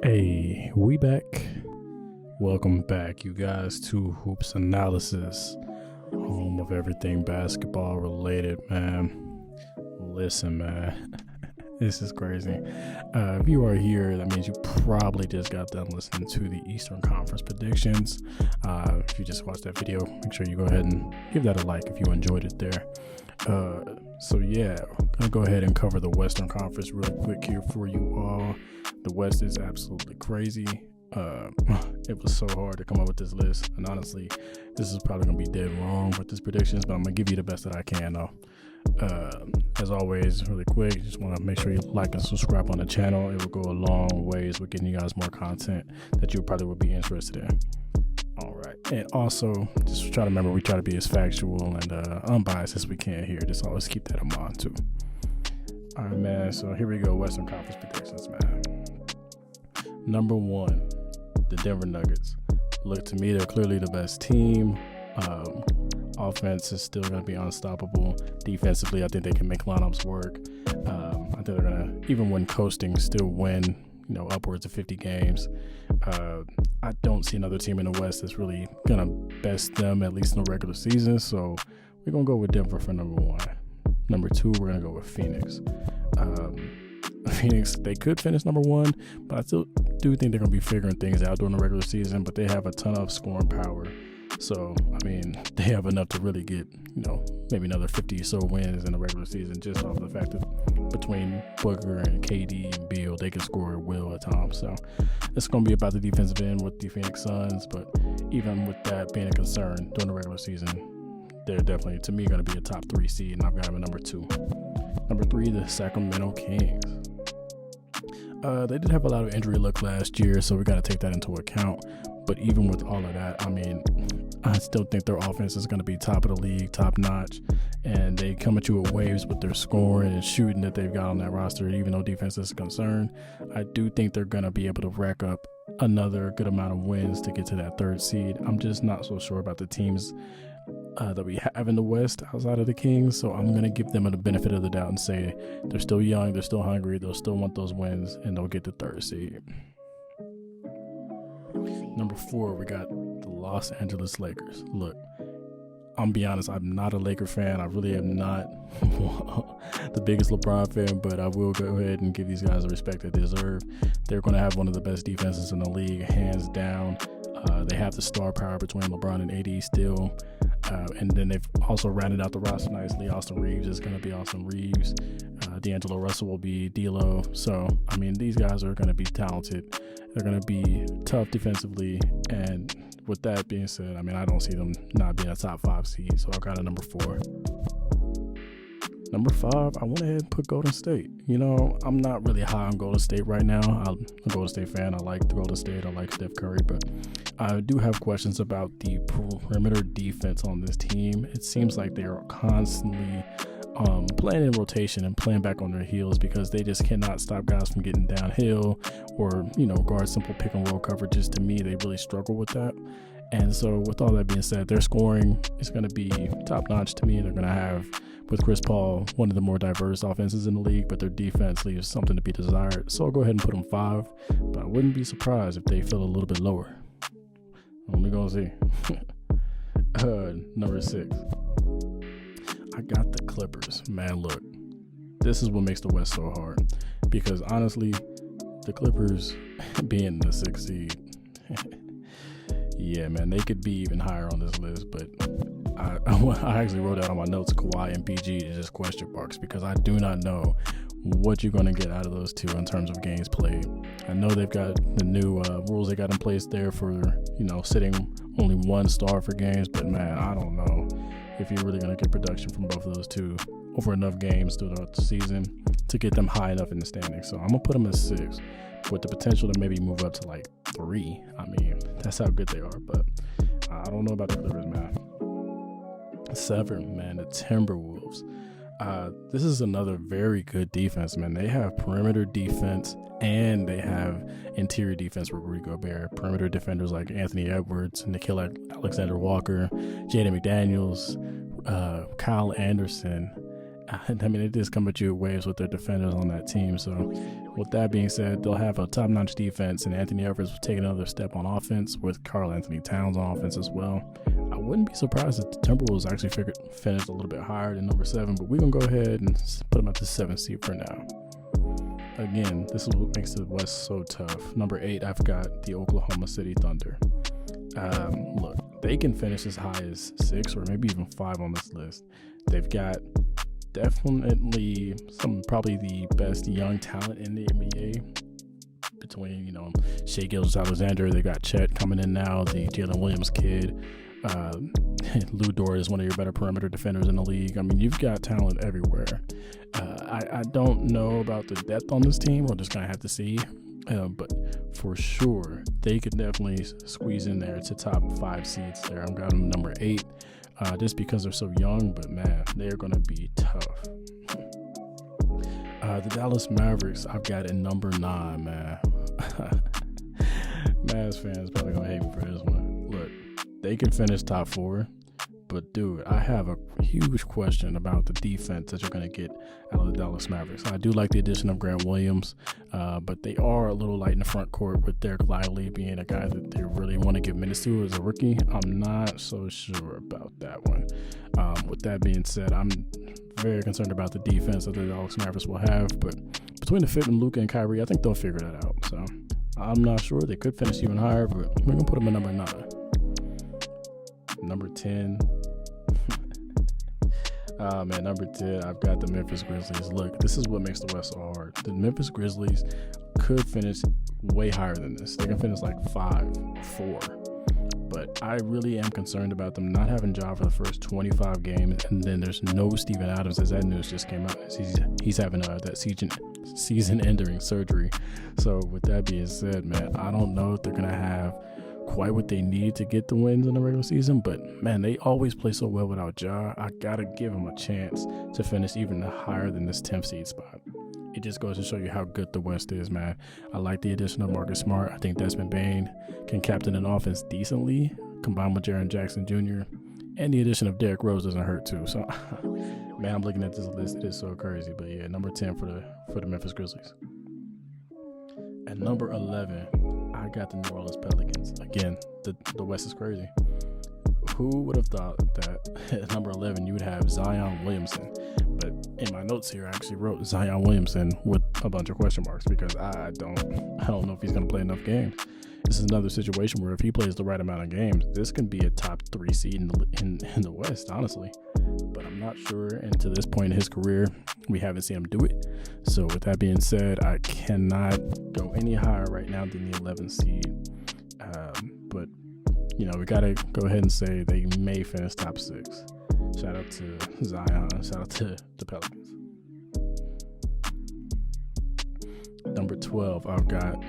Hey, we back. Welcome back, you guys, to Hoops Analysis, home of everything basketball related, man. Listen, man, this is crazy. If you are here, that means you probably just got done listening to the Eastern Conference predictions. If you just watched that video, make sure you go ahead and give that a like if you enjoyed it there. So yeah, I'm gonna go ahead and cover the Western Conference really quick here for you all. The West is absolutely crazy. It was so hard to come up with this list, and honestly, this is probably gonna be dead wrong with these predictions, but I'm gonna give you the best that I can though. As always, really quick, just want to make sure you like and subscribe on the channel. It will go a long ways with getting you guys more content that you probably would be interested in. All right, and also just try to remember we try to be as factual and unbiased as we can here. Just always keep that in mind too. All right, man. So here we go. Western Conference predictions, man. Number one, the Denver Nuggets. Look, to me, they're clearly the best team. Offense is still going to be unstoppable. Defensively, I think they can make lineups work. I think they're going to, even when coasting, still win, upwards of 50 games. I don't see another team in the West that's really going to best them, at least in the regular season. So we're going to go with Denver for number one. Number two, we're going to go with Phoenix. Phoenix, they could finish number one, but I still do think they're going to be figuring things out during the regular season, but they have a ton of scoring power. So, I mean, they have enough to really get, maybe another 50 or so wins in the regular season just off the fact that between Booker and KD and Beal, they can score at will at times. So, it's going to be about the defensive end with the Phoenix Suns, but even with that being a concern during the regular season, they're definitely, to me, going to be a top 3 seed, and I've got them at number 2. Number 3, the Sacramento Kings. They did have a lot of injury luck last year, so we got to take that into account. But even with all of that, I mean, I still think their offense is going to be top of the league, top notch, and they come at you with waves with their scoring and shooting that they've got on that roster. Even though defense is concerned, I do think they're going to be able to rack up another good amount of wins to get to that 3rd seed. I'm just not so sure about the teams that we have in the West outside of the Kings, so I'm going to give them the benefit of the doubt and say they're still young, they're still hungry, they'll still want those wins, and they'll get the 3rd seed. Number 4, we got the Los Angeles Lakers. Look, I'm be honest, I'm not a Laker fan. I really am not the biggest LeBron fan, but I will go ahead and give these guys the respect they deserve. They're going to have one of the best defenses in the league, hands down. They have the star power between LeBron and AD still. And then they've also rounded out the roster nicely. Austin Reeves is going to be Austin Reeves. D'Angelo Russell will be D'Lo. So, I mean, these guys are going to be talented. They're going to be tough defensively. And with that being said, I mean, I don't see them not being a top 5 seed. So I got a number 4. Number 5, I went ahead and put Golden State. I'm not really high on Golden State right now. I'm a Golden State fan. I like the Golden State. I like Steph Curry, but I do have questions about the perimeter defense on this team. It seems like they are constantly playing in rotation and playing back on their heels because they just cannot stop guys from getting downhill or, guard simple pick and roll coverages. To me, they really struggle with that. And so with all that being said, their scoring is going to be top notch to me. They're going to have, with Chris Paul, one of the more diverse offenses in the league, but their defense leaves something to be desired. So I'll go ahead and put them 5, but I wouldn't be surprised if they fell a little bit lower. We're going to see. Number 6. I got the Clippers. Man, look, this is what makes the West so hard because honestly, the Clippers being the 6th seed, yeah, man, they could be even higher on this list, but I actually wrote out on my notes Kawhi and PG is just question marks because I do not know what you're going to get out of those two in terms of games played. I know they've got the new rules they got in place there for, sitting only 1 star for games, but man, I don't know if you're really going to get production from both of those two over enough games throughout the season to get them high enough in the standings. So I'm going to put them at 6 with the potential to maybe move up to like 3. I mean, that's how good they are, but I don't know about the Clippers, man. 7, man, the Timberwolves. This is another very good defense, man. They have perimeter defense and they have interior defense with Rudy Gobert. Perimeter defenders like Anthony Edwards, Nickeil Alexander-Walker, Jaden McDaniels, Kyle Anderson, I mean, they just come at you waves with their defenders on that team. So, with that being said, they'll have a top-notch defense, and Anthony Edwards will take another step on offense with Karl Anthony Towns on offense as well. I wouldn't be surprised if the Timberwolves actually finished a little bit higher than number 7, but we're going to go ahead and put them at the 7th seed for now. Again, this is what makes the West so tough. Number 8, I've got the Oklahoma City Thunder. Look, they can finish as high as 6 or maybe even 5 on this list. They've got definitely probably the best young talent in the NBA between, Shai Gilgeous-Alexander. They got Chet coming in now, the Jalen Williams kid. Lou Dort is one of your better perimeter defenders in the league. I mean, you've got talent everywhere. I don't know about the depth on this team. We're just going to have to see. But for sure, they could definitely squeeze in there to top 5 seeds there. I've got them number 8 just because they're so young. But, man, they're going to be tough. The Dallas Mavericks, I've got at number 9, man. Mavs fans probably going to hate me for this one. Look, they can finish top 4. But, dude, I have a huge question about the defense that you're going to get out of the Dallas Mavericks. I do like the addition of Grant Williams, but they are a little light in the front court with Derek Lively being a guy that they really want to give minutes to as a rookie. I'm not so sure about that one. With that being said, I'm very concerned about the defense that the Dallas Mavericks will have. But between the fit and Luka and Kyrie, I think they'll figure that out. So I'm not sure. They could finish even higher, but we're going to put them at number 9. Number 10. Number 10, I've got the Memphis Grizzlies. Look, this is what makes the West so hard. The Memphis Grizzlies could finish way higher than this. They can finish like 5 or 4. But I really am concerned about them not having Ja for the first 25 games, and then there's no Steven Adams, as that news just came out. He's having that season-ending surgery. So with that being said, man, I don't know if they're going to have quite what they need to get the wins in the regular season, but man, they always play so well without Ja. I gotta give them a chance to finish even higher than this 10th seed spot. It just goes to show you how good the West is, man. I like the addition of Marcus Smart. I think Desmond Bane can captain an offense decently, combined with Jaren Jackson Jr., and the addition of Derrick Rose doesn't hurt too. So, man, I'm looking at this list. It is so crazy. But yeah, number 10 for the Memphis Grizzlies. At number 11, I got the New Orleans Pelicans. Again, the West is crazy. Who would have thought that at number 11 you would have Zion Williamson? But in my notes here, I actually wrote Zion Williamson with a bunch of question marks because I don't know if he's going to play enough games. This is another situation where if he plays the right amount of games, this can be a top 3 seed in the West, honestly. But I'm not sure, and to this point in his career, we haven't seen him do it. So with that being said, I cannot go any higher right now than the 11th seed. But, we got to go ahead and say they may finish top 6. Shout out to Zion. Shout out to the Pelicans. Number 12, I've got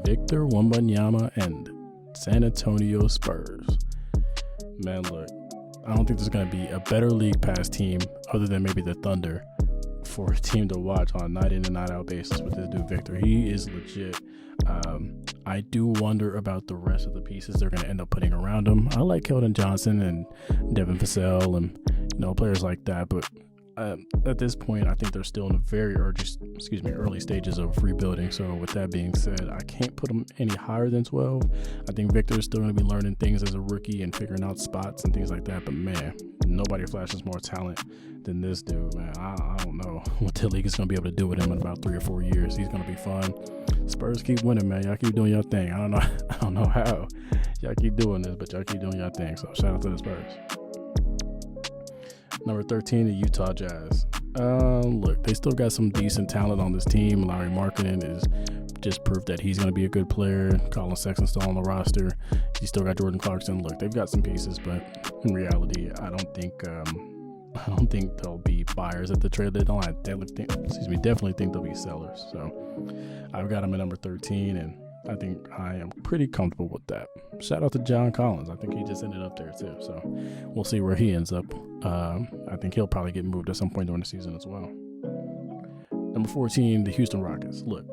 Victor Wembanyama and San Antonio Spurs. Man, look, I don't think there's going to be a better league pass team other than maybe the Thunder for a team to watch on a night in and night out basis with this dude Victor. He is legit. I do wonder about the rest of the pieces they're going to end up putting around him. I like Keldon Johnson and Devin Vassell and players like that, but at this point, I think they're still in the very early stages of rebuilding. So with that being said, I can't put them any higher than 12. I think Victor is still going to be learning things as a rookie and figuring out spots and things like that. But man, nobody flashes more talent than this dude, man. I don't know what the league is going to be able to do with him in about 3 or 4 years. He's going to be fun. Spurs keep winning, man. Y'all keep doing your thing. I don't know how y'all keep doing this, but y'all keep doing your thing. So shout out to the Spurs. Number 13, the Utah Jazz. Look, they still got some decent talent on this team. Lauri Markkanen is just proof that he's going to be a good player. Colin Sexton's still on the roster. You still got Jordan Clarkson. Look, they've got some pieces, but in reality, I don't think they'll be buyers at the trade deadline. I definitely think they'll be sellers. So I've got them at number 13, and I think I am pretty comfortable with that. Shout out to John Collins. I think he just ended up there too. So we'll see where he ends up. I think he'll probably get moved at some point during the season as well. Number 14, the Houston Rockets. Look,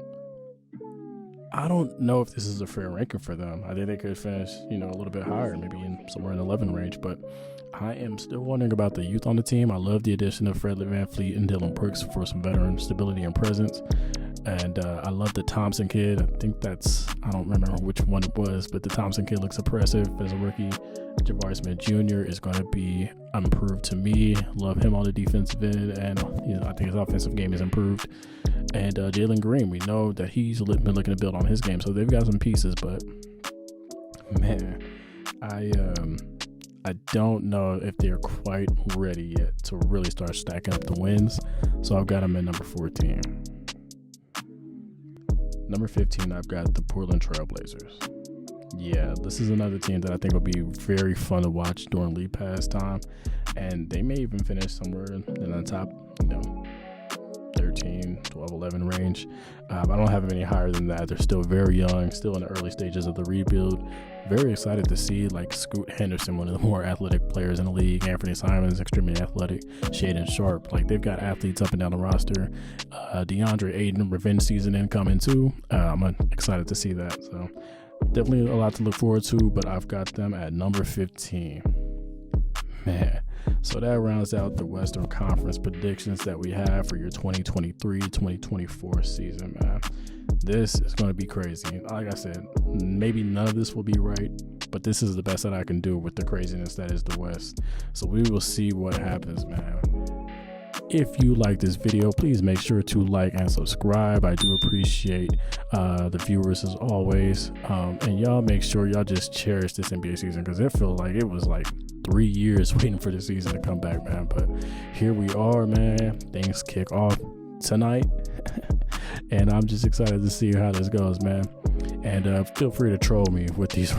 I don't know if this is a fair ranking for them. I think they could finish, a little bit higher, maybe in somewhere in the 11 range. But I am still wondering about the youth on the team. I love the addition of Fred VanVleet and Dylan Brooks for some veteran stability and presence. And I love the Thompson kid. I think I don't remember which one it was, but the Thompson kid looks impressive as a rookie. Jabari Smith Jr. is going to be improved to me. Love him on the defensive end, and I think his offensive game is improved. And Jalen Green, we know that he's been looking to build on his game, so they've got some pieces. But man, I don't know if they're quite ready yet to really start stacking up the wins. So I've got them at number 14. Number 15, I've got the Portland Trailblazers. Yeah, this is another team that I think will be very fun to watch during League Pass time, and they may even finish somewhere in the top, 13, 12, 11 range. I don't have them any higher than that. They're still very young, still in the early stages of the rebuild. Very excited to see Scoot Henderson, one of the more athletic players in the league. Anthony Simons, extremely athletic. Shaedon Sharpe. They've got athletes up and down the roster. DeAndre Ayton, revenge season incoming too. I'm excited to see that. So definitely a lot to look forward to, but I've got them at number 15. Man, so that rounds out the Western Conference predictions that we have for your 2023-2024 season, man. This is going to be crazy. Like I said, maybe none of this will be right, but this is the best that I can do with the craziness that is the West. So we will see what happens, man. If you like this video, please make sure to like and subscribe. I do appreciate the viewers as always. And y'all make sure y'all just cherish this NBA season, because it feels like it was 3 years waiting for the season to come back, man. But here we are, man. Things kick off tonight. And I'm just excited to see how this goes, man. And feel free to troll me with these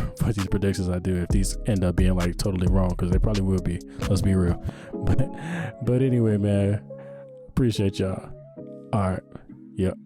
predictions I do if these end up being totally wrong, because they probably will be. Let's be real. But anyway, man, appreciate y'all. All right. Yep.